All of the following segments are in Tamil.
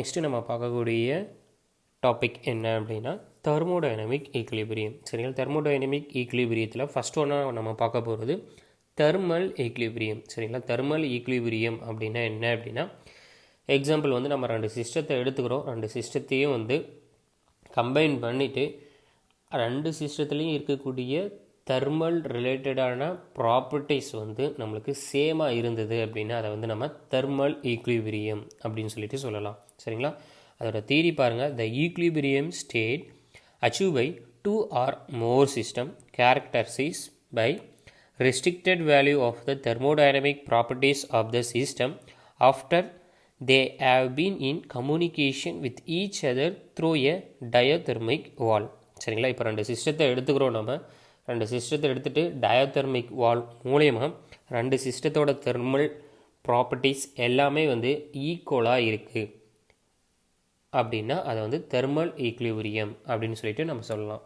நெக்ஸ்ட்டு நம்ம பார்க்கக்கூடிய டாபிக் என்ன அப்படின்னா தெர்மோடைனமிக் ஈக்லிபிரியம். சரிங்களா, தெர்மோடைனமிக் ஈக்லிபிரியத்தில் ஃபஸ்ட் ஒன்றா நம்ம பார்க்க போகிறது தெர்மல் ஈக்லிபிரியம். சரிங்களா, தெர்மல் ஈக்லிபிரியம் அப்படின்னா என்ன அப்படின்னா, எக்ஸாம்பிள் வந்து நம்ம ரெண்டு சிஸ்டத்தை எடுத்துக்கிறோம். ரெண்டு சிஸ்டத்தையும் வந்து கம்பைன் பண்ணிவிட்டு ரெண்டு சிஸ்டத்துலேயும் இருக்கக்கூடிய தெர்மல் ரிலேட்டடான ப்ராப்பர்ட்டிஸ் வந்து நம்மளுக்கு சேமாக இருந்தது அப்படின்னா அதை வந்து நம்ம தெர்மல் ஈக்லிபிரியம் அப்படின்னு சொல்லிட்டு சொல்லலாம். சரிங்களா, அதோட தியரி பாருங்கள். The equilibrium state achieve by two or more system characterised by restricted value of the thermodynamic properties of the system after they have been in communication with each other through a diathermic wall. சரிங்களா, இப்போ ரெண்டு சிஸ்டத்தை எடுத்துக்கிறோம். நம்ம ரெண்டு சிஸ்டத்தை எடுத்துகிட்டு டயோதெர்மிக் வால் மூலயமா ரெண்டு சிஸ்டத்தோட தெர்மல் ப்ராப்பர்ட்டிஸ் எல்லாமே வந்து ஈக்குவலாக இருக்குது அப்படின்னா அதை வந்து தெர்மல் ஈக்லிபிரியம் அப்படின்னு சொல்லிட்டு நம்ம சொல்லலாம்.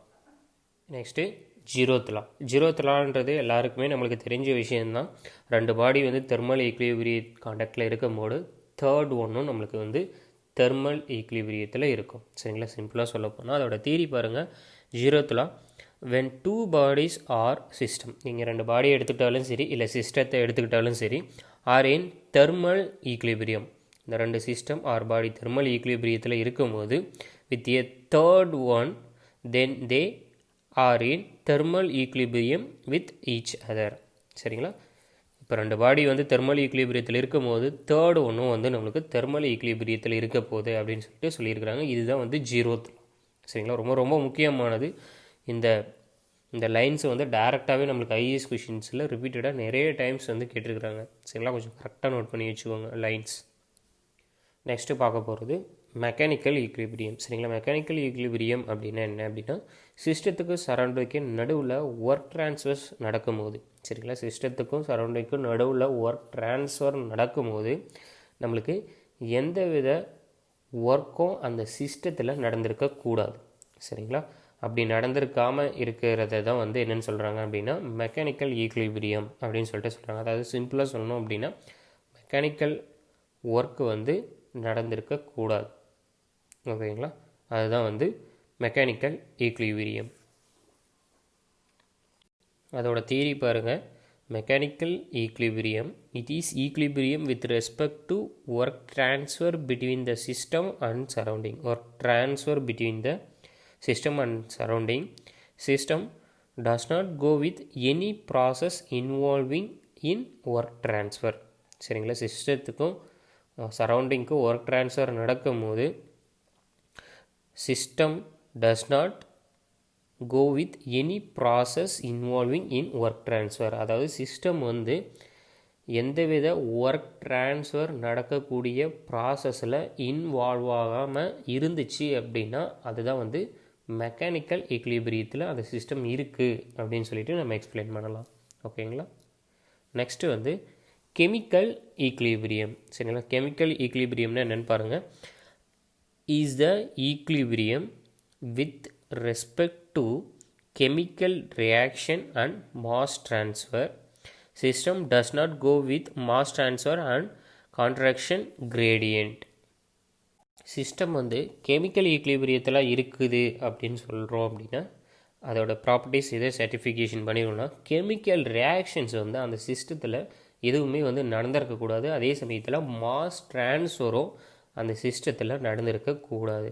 நெக்ஸ்ட்டு ஜீரோத் லா. ஜீரோத் லான்றது எல்லாருக்குமே நம்மளுக்கு தெரிஞ்ச விஷயந்தான். ரெண்டு பாடி வந்து தெர்மல் ஈக்லிபிரிய கான்டாக்டில் இருக்கும்போது தேர்ட் ஒன்றும் நம்மளுக்கு வந்து தெர்மல் ஈக்லிபிரியத்தில் இருக்கும். சரிங்களா, சிம்பிளாக சொல்ல போனால் அதோட தியரி பாருங்கள். Zeroth law, when two bodies or system, நீங்கள் ரெண்டு பாடியை எடுத்துக்கிட்டாலும் சரி இல்லை சிஸ்டத்தை எடுத்துக்கிட்டாலும் சரி, ஆர் இன் தெர்மல் ஈக்லிபிரியம், இந்த ரெண்டு சிஸ்டம் ஆர் பாடி தெர்மல் ஈக்லிபிரியத்தில் இருக்கும்போது with A third one then they are in thermal equilibrium with each other. சரிங்களா, இப்போ ரெண்டு பாடி வந்து தெர்மல் ஈக்லிபிரியத்தில் இருக்கும் போது தேர்டு ஒன்றும் வந்து நம்மளுக்கு தெர்மல் ஈக்லிபிரியத்தில் இருக்க போகுது அப்படின்னு சொல்லிட்டு சொல்லியிருக்கிறாங்க. இதுதான் வந்து ஜீரோத். சரிங்களா, ரொம்ப ரொம்ப முக்கியமானது. இந்த இந்த லைன்ஸ் வந்து டேரெக்டாகவே நம்மளுக்கு ஐஏஎஸ் கொஷின்ஸில் ரிப்பீட்டடாக நிறைய டைம்ஸ் வந்து கேட்டிருக்கிறாங்க. சரிங்களா, கொஞ்சம் கரெக்டாக நோட் பண்ணி வச்சுக்கோங்க லைன்ஸ். நெக்ஸ்ட்டு பார்க்க போகிறது மெக்கானிக்கல் ஈக்லிபிரியம். சரிங்களா, மெக்கானிக்கல் ஈக்லிபிரியம் அப்படின்னா என்ன அப்படின்னா, சிஸ்டத்துக்கும் சரௌண்டிங்க்கும் நடுவில் ஒர்க் ட்ரான்ஸ்ஃபர்ஸ் நடக்கும்போது, சரிங்களா, சிஸ்டத்துக்கும் சரௌண்டிங்க்கும் நடுவில் ஒர்க் ட்ரான்ஸ்ஃபர் நடக்கும்போது நம்மளுக்கு எந்தவித ஒர்க்கும் அந்த சிஸ்டத்தில் நடந்திருக்கக்கூடாது. சரிங்களா, அப்படி நடந்திருக்காமல் இருக்கிறத தான் வந்து என்னென்னு சொல்கிறாங்க அப்படின்னா மெக்கானிக்கல் ஈக்லிபிரியம் அப்படின்னு சொல்லிட்டு சொல்கிறாங்க. அதாவது சிம்பிளாக சொல்லணும் அப்படின்னா மெக்கானிக்கல் ஒர்க்கு வந்து நடந்திருக்கக்கூடாது. ஓகேங்களா, அதுதான் வந்து மெக்கானிக்கல் ஈக்லிபிரியம். அதோட தியரி பாருங்கள். Mechanical equilibrium, it is equilibrium with respect to work transfer between the system and surrounding. Work transfer between the system and surrounding. System does not go with any process involving in work transfer. சரிங்களா, சிஸ்டத்துக்கும் சரௌண்டிங்க்கும் ஒர்க் ட்ரான்ஸ்ஃபர் நடக்கும்போது system does not go with any process involving in work transfer. அதாவது சிஸ்டம் வந்து எந்தவித ஒர்க் ட்ரான்ஸ்ஃபர் நடக்கக்கூடிய ப்ராசஸில் இன்வால்வ் ஆகாமல் இருந்துச்சு அப்படின்னா அதுதான் வந்து மெக்கானிக்கல் ஈக்லிபிரியத்தில் அந்த சிஸ்டம் இருக்குது அப்படின்னு சொல்லிட்டு நம்ம எக்ஸ்பிளைன் பண்ணலாம். ஓகேங்களா, நெக்ஸ்ட்டு வந்து கெமிக்கல் ஈக்லிபிரியம். சரிங்களா, கெமிக்கல் ஈக்லிபிரியம்னா என்னென்னு பாருங்கள். Is the equilibrium with respect to chemical reaction and mass transfer. System does not go with mass transfer and contraction gradient. System வந்து கெமிக்கல் ஈக்லிபிரியத்தில் இருக்குது அப்படின்னு சொல்கிறோம் அப்படின்னா அதோட ப்ராப்பர்ட்டிஸ் இதை சர்டிஃபிகேஷன் பண்ணிடணும்னா கெமிக்கல் ரியாக்ஷன்ஸ் வந்து அந்த சிஸ்டத்தில் எதுவுமே வந்து நடந்திருக்கக்கூடாது. அதே சமயத்தில் மாஸ் ட்ரான்ஸ்ஃபரும் அந்த சிஸ்டத்தில் நடந்திருக்கக்கூடாது.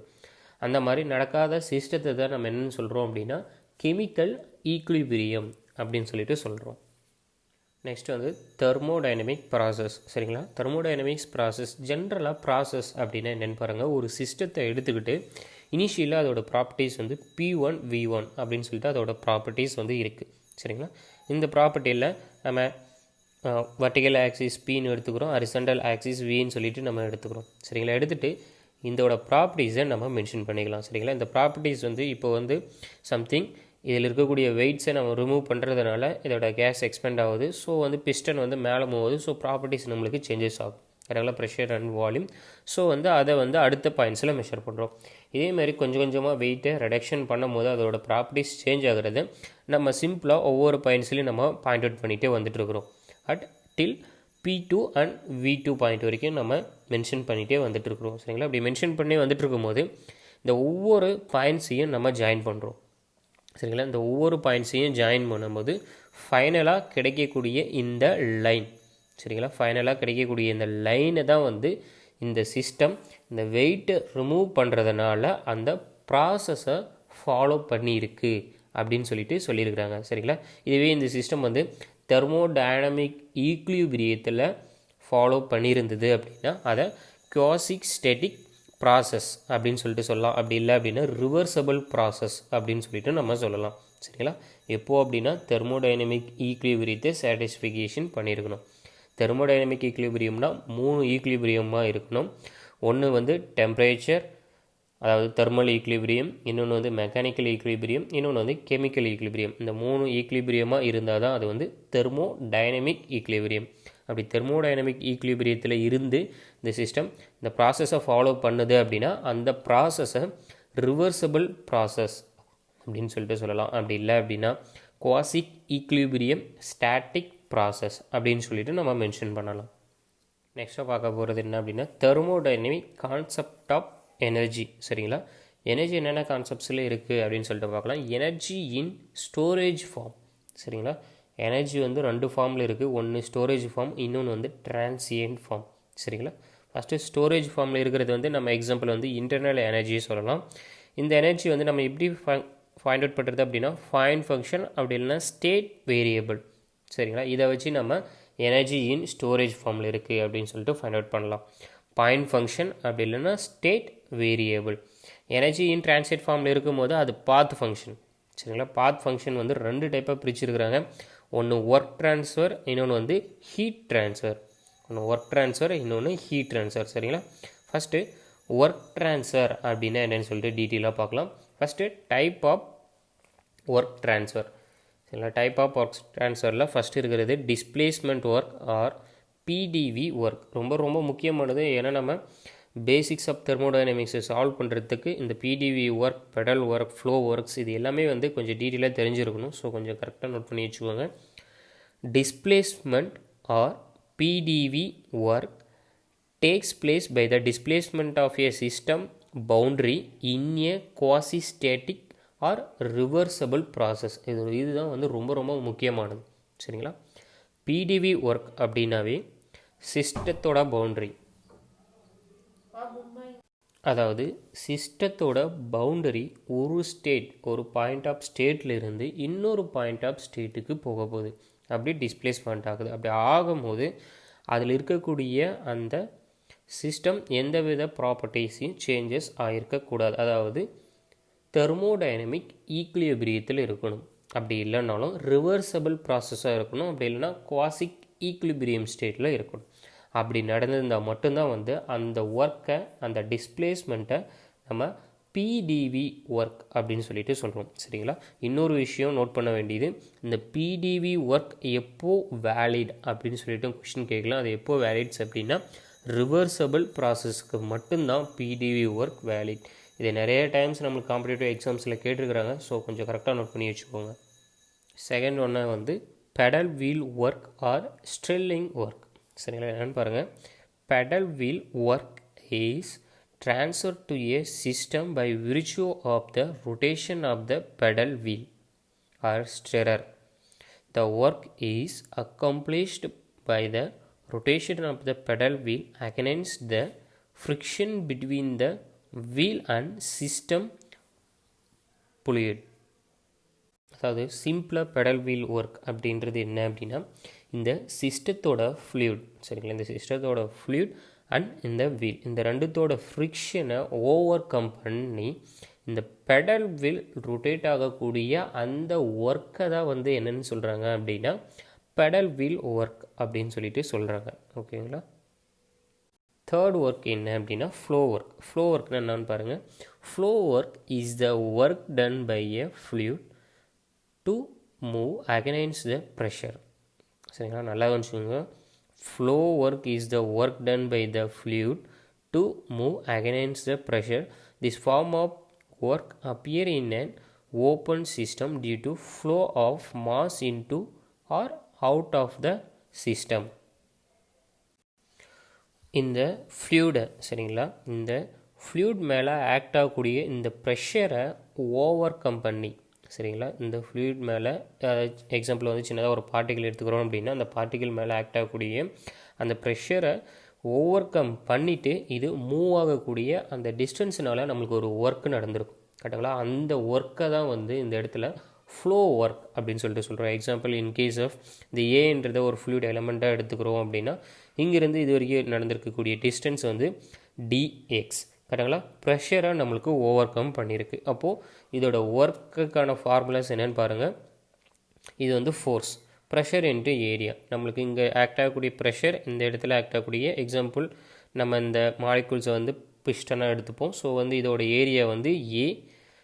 அந்த மாதிரி நடக்காத சிஸ்டத்தை தான் நம்ம என்னென்னு சொல்கிறோம் அப்படின்னா கெமிக்கல் ஈக்லிபிரியம் அப்படின்னு சொல்லிட்டு சொல்கிறோம். நெக்ஸ்ட் வந்து தெர்மோடைனமிக் ப்ராசஸ். சரிங்களா, தெர்மோடைனமிக்ஸ் ப்ராசஸ் ஜென்ரலாக ப்ராசஸ் அப்படின்னா என்னென்னு பாருங்கள். ஒரு சிஸ்டத்தை எடுத்துக்கிட்டு இனிஷியலாக அதோட ப்ராப்பர்ட்டிஸ் வந்து P1 V1 அப்படின்னு சொல்லிட்டு அதோட ப்ராப்பர்ட்டிஸ் வந்து இருக்குது. சரிங்களா, இந்த ப்ராப்பர்ட்டியில் நம்ம வர்டிகல் ஆக்சிஸ் Pன்னு எடுத்துக்கிறோம், ஹரிசாண்டல் ஆக்சிஸ் Vன்னு சொல்லிட்டு நம்ம எடுத்துக்கிறோம். சரிங்களா, எடுத்துகிட்டு இதோட ப்ராப்பர்ட்டிஸை நம்ம மென்ஷன் பண்ணிக்கலாம். சரிங்களா, இந்த ப்ராப்பர்ட்டிஸ் வந்து இப்போ வந்து சம்திங் இதில் இருக்கக்கூடிய வெயிட்ஸை நம்ம ரிமூவ் பண்ணுறதுனால இதோட கேஸ் எக்ஸ்பெண்ட் ஆகுது. ஸோ வந்து பிஸ்டன் வந்து மேலே போகுது. ஸோ ப்ராப்பர்ட்டிஸ் நம்மளுக்கு சேஞ்சஸ் ஆகும். அதனால் ப்ரெஷர் அண்ட் வால்யூம். ஸோ வந்து அதை வந்து அடுத்த பாயிண்ட்ஸில் மெஷர் பண்ணுறோம். இதேமாதிரி கொஞ்சம் கொஞ்சமாக வெயிட்டை ரெடக்ஷன் பண்ணும் போது அதோட ப்ராப்பர்ட்டிஸ் சேஞ்ச் ஆகிறது நம்ம சிம்பிளாக ஒவ்வொரு பாயிண்ட்ஸ்லையும் நம்ம பாயிண்ட் அவுட் பண்ணிகிட்டே வந்துட்டுருக்குறோம். till P2 and V2 point வரைக்கும் நம்ம மென்ஷன் பண்ணிகிட்டே வந்துட்டுருக்குறோம். சரிங்களா? அப்படி மென்ஷன் பண்ணி வந்துட்டு இருக்கும்போது இந்த ஒவ்வொரு பாயிண்ட்ஸையும் நம்ம ஜாயின் பண்ணுறோம். சரிங்களா? இந்த ஒவ்வொரு பாயிண்ட்ஸையும் ஜாயின் பண்ணும்போது ஃபைனலாக கிடைக்கக்கூடிய இந்த லைன், சரிங்களா, ஃபைனலாக கிடைக்கக்கூடிய இந்த லைனை தான் வந்து இந்த சிஸ்டம் இந்த வெயிட்டை ரிமூவ் பண்ணுறதுனால அந்த ப்ராசஸை ஃபாலோ பண்ணியிருக்கு அப்படின்னு சொல்லியிருக்கிறாங்க. சரிங்களா? இதுவே இந்த சிஸ்டம் வந்து தெர்மோடைனமிக் ஈக்லிபிரியத்தில் ஃபாலோ பண்ணியிருந்தது அப்படின்னா அதை குவாசிக் ஸ்டேட்டிக் ப்ராசஸ் அப்படின்னு சொல்லிட்டு சொல்லலாம். அப்படி இல்லை அப்படின்னா ரிவர்சபிள் ப்ராசஸ் அப்படின்னு சொல்லிட்டு நம்ம சொல்லலாம். சரிங்களா? எப்போ அப்படின்னா தெர்மோடைனமிக் ஈக்லிபிரியத்தை சாட்டிஸ்ஃபிகேஷன் பண்ணியிருக்கணும். தெர்மோடைனமிக் ஈக்லிபிரியம்னா 3 ஈக்லிபிரியமாக இருக்கணும். ஒன்று வந்து டெம்பரேச்சர், அதாவது தெர்மல் ஈக்லிபிரியம், இன்னொன்று வந்து மெக்கானிக்கல் ஈக்லிபிரியம், இன்னொன்று வந்து கெமிக்கல் ஈக்லிபிரியம். இந்த 3 ஈக்லிபிரியமாக இருந்தால் தான் அது வந்து தெர்மோடைனமிக் ஈக்லிபிரியம். அப்படி தெர்மோடைனமிக் ஈக்லிபிரியத்தில் இருந்து இந்த சிஸ்டம் இந்த ப்ராசஸை ஃபாலோ பண்ணுது அப்படின்னா அந்த ப்ராசஸை ரிவர்சபிள் ப்ராசஸ் அப்படின்னு சொல்லிட்டு சொல்லலாம். அப்படி இல்லை அப்படின்னா குவாசிக் ஈக்லிபிரியம் ஸ்டாட்டிக் ப்ராசஸ் அப்படின்னு சொல்லிட்டு நம்ம மென்ஷன் பண்ணலாம். நெக்ஸ்ட்டாக பார்க்க போகிறது என்ன அப்படின்னா தெர்மோடைனமிக் கான்செப்ட் ஆஃப் எனர்ஜி. சரிங்களா? எனர்ஜி என்னென்ன கான்செப்ட்ஸில் இருக்குது அப்படின்னு சொல்லிட்டு பார்க்கலாம். Energy in storage form. சரிங்களா? எனர்ஜி வந்து 2 ஃபார்மில் இருக்குது. ஒன்று ஸ்டோரேஜ் ஃபார்ம், இன்னொன்று வந்து டிரான்சியன்ட் ஃபார்ம். சரிங்களா? ஃபஸ்ட்டு ஸ்டோரேஜ் ஃபார்மில் இருக்கிறது வந்து நம்ம எக்ஸாம்பிள் வந்து இன்டர்னல் எனர்ஜியை சொல்லலாம். இந்த எனர்ஜி வந்து நம்ம எப்படி ஃபைண்ட் அவுட் பண்ணுறது அப்படின்னா பாயிண்ட் ஃபங்க்ஷன், அப்படி இல்லைன்னா ஸ்டேட் வேரியபிள். சரிங்களா? இதை வச்சு நம்ம எனர்ஜி இன் ஸ்டோரேஜ் ஃபார்மில் இருக்குது அப்படின்னு சொல்லிட்டு ஃபைண்ட் அவுட் பண்ணலாம். பாயிண்ட் ஃபங்க்ஷன் அப்படி இல்லைன்னா state variable. Energy in transient ஃபார்மில் இருக்கும்போது அது பாத் ஃபங்க்ஷன். சரிங்களா? பாத் ஃபங்க்ஷன் வந்து 2 டைப்பாக பிரிச்சுருக்குறாங்க. ஒன்று ஒர்க் ட்ரான்ஸ்ஃபர், இன்னொன்று வந்து ஹீட் ட்ரான்ஸ்ஃபர். ஒன்று ஒர்க் ட்ரான்ஸ்ஃபர், இன்னொன்று ஹீட் ட்ரான்ஸ்ஃபர். சரிங்களா? ஃபஸ்ட்டு ஒர்க் ட்ரான்ஸ்ஃபர் அப்படின்னா என்னென்னு சொல்லிட்டு டீட்டெயிலாக பார்க்கலாம். First type of work transfer. சரிங்களா? டைப் ஆஃப் ஒர்க் ட்ரான்ஸ்ஃபரில் ஃபஸ்ட்டு இருக்கிறது displacement work or PDV work. ரொம்ப ரொம்ப முக்கியமானது. ஏன்னா நம்ம பேசிக்ஸ் ஆஃப் தெர்மோடைனமிக்ஸை சால்வ் பண்ணுறதுக்கு இந்த PDV work, pedal work, flow works இது எல்லாமே வந்து கொஞ்சம் டீட்டெயிலாக தெரிஞ்சிருக்கணும். ஸோ கொஞ்சம் கரெக்டாக நோட் பண்ணி வச்சுக்கோங்க. Displacement R PDV work takes place by the displacement of a system boundary in a quasi-static or reversible process. இதுதான் வந்து ரொம்ப ரொம்ப முக்கியமானது. சரிங்களா? பிடிவி ஒர்க் அப்படின்னாவே சிஸ்டத்தோட பவுண்ட்ரி, அதாவது சிஸ்டத்தோட பவுண்டரி ஒரு ஸ்டேட், ஒரு பாயிண்ட் ஆஃப் ஸ்டேட்டில் இருந்து இன்னொரு பாயிண்ட் ஆஃப் ஸ்டேட்டுக்கு போக போகுது. அப்படி டிஸ்பிளேஸ்மெண்ட் ஆகுது. அப்படி ஆகும்போது அதில் இருக்கக்கூடிய அந்த சிஸ்டம் எந்தவித ப்ராப்பர்ட்டிஸையும் சேஞ்சஸ் ஆகிருக்கக்கூடாது. அதாவது தெர்மோடைனமிக் ஈக்லிபிரியத்தில் இருக்கணும். அப்படி இல்லைனாலும் ரிவர்சபிள் ப்ராசஸாக இருக்கணும். அப்படி இல்லைனா குவாசிக் ஈக்லிபிரியம் ஸ்டேட்டில் இருக்கணும். அப்படி நடந்திருந்தால் மட்டும்தான் வந்து அந்த ஒர்க்கை, அந்த டிஸ்பிளேஸ்மெண்ட்டை நம்ம பிடிவி ஒர்க் அப்படின்னு சொல்லிட்டு சொல்கிறோம். சரிங்களா? இன்னொரு விஷயம் நோட் பண்ண வேண்டியது, இந்த பிடிவி ஒர்க் எப்போ வேலிட் அப்படின்னு சொல்லிட்டு கொஷின் கேட்கலாம். அது எப்போ வேலிட்ஸ் அப்படின்னா ரிவர்சபிள் ப்ராசஸ்க்கு மட்டும்தான் பிடிவி ஒர்க் வேலிட். இது நிறைய டைம்ஸ் நம்மளுக்கு காம்படிட்டிவ் எக்ஸாம்ஸில் கேட்டிருக்கிறாங்க. ஸோ கொஞ்சம் கரெக்டாக நோட் பண்ணி வச்சுக்கோங்க. செகண்ட் ஒன்று வந்து pedal wheel work or stirring work. சரிங்களா? என்னென்னு பாருங்கள். Pedal wheel work is transferred to a system by virtue of the rotation of the pedal wheel or stirrer. The work is accomplished by the rotation of the pedal wheel against the friction between the wheel and system fluid. அதாவது சிம்பிளாக பெடல் வீல் ஒர்க் அப்படின்றது என்ன அப்படின்னா இந்த சிஸ்டத்தோட ஃப்ளூயிட். சரிங்களா? இந்த சிஸ்டத்தோட ஃப்ளூயிட் அண்ட் இந்த வீல், இந்த ரெண்டுத்தோட ஃப்ரிக்ஷனை ஓவர் கம் பண்ணி இந்த பெடல் வீல் ரொட்டேட் ஆகக்கூடிய அந்த ஒர்க்கை தான் வந்து என்னென்னு சொல்கிறாங்க அப்படின்னா பெடல் வீல் ஒர்க் அப்படின்னு சொல்லிட்டு சொல்கிறாங்க. ஓகேங்களா? தேர்ட் ஒர்க் என்ன அப்படின்னா ஃப்ளோ ஒர்க். ஃப்ளோ ஒர்க்னா என்னன்னு பாருங்கள். Flow work is the work done by a fluid to move against the pressure. சரிங்களா? நல்லா கவனிச்சுக்கோங்க. Flow work is the work done by the fluid to move against the pressure. This form of work appear in an open system due to flow of mass into or out of the system. இந்த ஃப்ளூயிடை சரிங்களா, இந்த ஃப்ளூயிட் மேலே ஆக்ட் ஆகக்கூடிய இந்த ப்ரெஷரை ஓவர் கம் பண்ணி சரிங்களா, இந்த ஃப்ளூயிட் மேலே எக்ஸாம்பிள் வந்து சின்னதாக ஒரு பார்ட்டிகல் எடுத்துக்கிறோம் அப்படின்னா அந்த பார்ட்டிகல் மேலே ஆக்ட் ஆகக்கூடிய அந்த ப்ரெஷரை ஓவர் கம் பண்ணிவிட்டு இது மூவ் ஆகக்கூடிய அந்த டிஸ்டன்ஸ்னால நம்மளுக்கு ஒரு ஒர்க் நடந்திருக்கும் கரெக்டுங்களா. அந்த ஒர்க்கை தான் வந்து இந்த இடத்துல ஃப்ளோ ஒர்க் அப்படின்னு சொல்லிட்டு சொல்கிறோம். எக்ஸாம்பிள் இன்கேஸ் ஆஃப் இந்த ஏன்றதை ஒரு ஃப்ளூயிட் எலமெண்ட்டாக எடுத்துக்கிறோம் அப்படின்னா இங்கேருந்து இது வரைக்கும் நடந்திருக்கக்கூடிய டிஸ்டன்ஸ் வந்து டிஎக்ஸ் கரெக்டுங்களா. ப்ரெஷரை நம்மளுக்கு ஓவர் கம் பண்ணியிருக்கு. அப்போது இதோட ஒர்க்குக்கான ஃபார்முலாஸ் என்னென்னு பாருங்கள். இது வந்து ஃபோர்ஸ், ப்ரெஷர் இன்ட்டு ஏரியா. நம்மளுக்கு இங்கே ஆக்ட் ஆகக்கூடிய ப்ரெஷர், இந்த இடத்துல ஆக்ட் ஆகக்கூடிய எக்ஸாம்பிள் நம்ம இந்த மாலிகூல்ஸை வந்து பிஸ்டனாக எடுத்துப்போம். ஸோ வந்து இதோட ஏரியா வந்து A.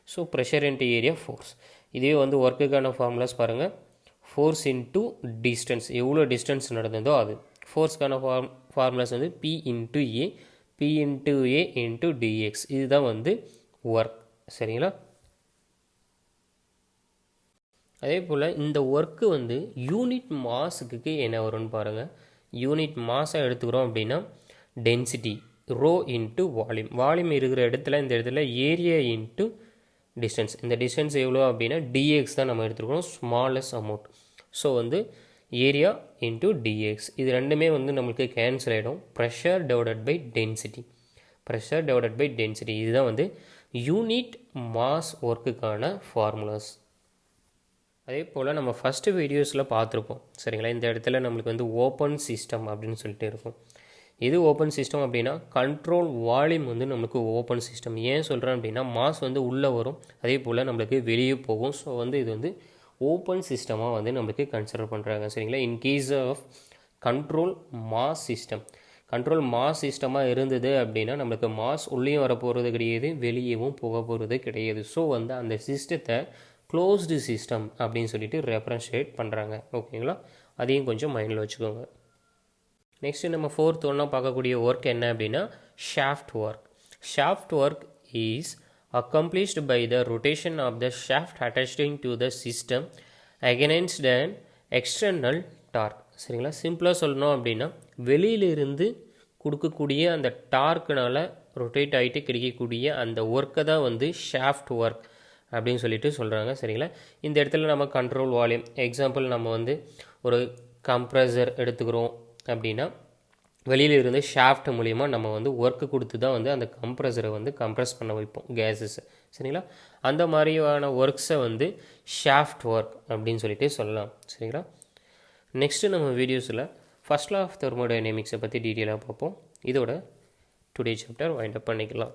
So pressure into area force. இதே வந்து ஒர்க்குக்கான ஃபார்முலாஸ் பாருங்கள். ஃபோர்ஸ் இன்ட்டு டிஸ்டன்ஸ், எவ்வளோ டிஸ்டன்ஸ் நடந்ததோ அது. ஃபோர்ஸ்க்கான ஃபார்முலாஸ் வந்து P into A, P into A into dx. இதுதான் வந்து ஒர்க் சரிங்களா. அதே போல் இந்த ஒர்க்கு வந்து யூனிட் மாஸுக்கு என்ன வரும்னு பாருங்கள். யூனிட் மாஸாக எடுத்துக்கிறோம் அப்படின்னா density rho into volume. Volume இருக்கிற இடத்துல இந்த இடத்துல ஏரியா இன்ட்டு டிஸ்டன்ஸ். இந்த டிஸ்டன்ஸ் எவ்வளோ அப்படின்னா டிஎக்ஸ் தான் நம்ம எடுத்துருக்கோம், ஸ்மாலஸ்ட் அமௌண்ட். ஸோ வந்து ஏரியா இன்ட்டு டிஎக்ஸ் இது ரெண்டுமே வந்து நம்மளுக்கு கேன்சல் ஆகிடும். Pressure divided by density, pressure divided by density இதுதான் வந்து யூனிட் மாஸ் ஒர்க்குக்கான ஃபார்முலாஸ். அதே போல் நம்ம ஃபஸ்ட்டு வீடியோஸில் பார்த்துருப்போம் சரிங்களா. இந்த இடத்துல நம்மளுக்கு வந்து ஓப்பன் சிஸ்டம் அப்படின்னு சொல்லிட்டு இருக்கும். இது ஓப்பன் சிஸ்டம் அப்படின்னா கண்ட்ரோல் வால்யூம் வந்து நம்மளுக்கு ஓப்பன் சிஸ்டம். ஏன் சொல்கிறேன் அப்படின்னா மாஸ் வந்து உள்ளே வரும், அதே போல் நம்மளுக்கு வெளியே போகும். ஸோ வந்து இது வந்து ஓப்பன் சிஸ்டமாக வந்து நம்மளுக்கு கன்சிடர் பண்ணுறாங்க சரிங்களா. In case of control mass system, control mass சிஸ்டமாக இருந்தது அப்படின்னா நம்மளுக்கு மாஸ் உள்ளேயும் வர போகிறது கிடையாது, வெளியேவும் போக போகிறது கிடையாது. ஸோ வந்து அந்த சிஸ்டத்தை க்ளோஸ்டு சிஸ்டம் அப்படின்னு சொல்லிட்டு ரெப்ரசன்ட் பண்ணுறாங்க ஓகேங்களா. அதையும் கொஞ்சம் மைண்டில் வச்சுக்கோங்க. நெக்ஸ்ட்டு நம்ம ஃபோர்த் ஒன்றா பார்க்கக்கூடிய ஒர்க் என்ன அப்படின்னா shaft work. Shaft work is accomplished by the rotation of the shaft attaching to the system against an external torque சரிங்களா. சிம்பிளாக சொல்லணும் அப்படின்னா வெளியிலிருந்து கொடுக்கக்கூடிய அந்த டார்க்குனால் ரொட்டேட் ஆகிட்டு கிடைக்கக்கூடிய அந்த ஒர்க்கை தான் வந்து ஷாஃப்ட் ஒர்க் அப்படின்னு சொல்லிட்டு சொல்கிறாங்க சரிங்களா. இந்த இடத்துல நம்ம கண்ட்ரோல் வால்யூம் எக்ஸாம்பிள் நம்ம வந்து ஒரு கம்ப்ரஸர் எடுத்துக்கிறோம் அப்படின்னா வெளியில் இருந்து ஷாஃப்ட் மூலிமா நம்ம வந்து ஒர்க்கு கொடுத்து தான் வந்து அந்த கம்ப்ரஸரை வந்து கம்ப்ரஸ் பண்ண வைப்போம் கேஸஸை சரிங்களா. அந்த மாதிரியான ஒர்க்ஸை வந்து ஷாஃப்ட் ஒர்க் அப்படின்னு சொல்லிட்டு சொல்லலாம் சரிங்களா. நெக்ஸ்ட்டு நம்ம வீடியோஸில் ஃபர்ஸ்ட் லா ஆஃப் தெர்மோடைனமிக்ஸை பற்றி டீட்டெயிலாக பார்ப்போம். இதோட டுடே சாப்டர் வைண்ட் அப் பண்ணிக்கலாம்.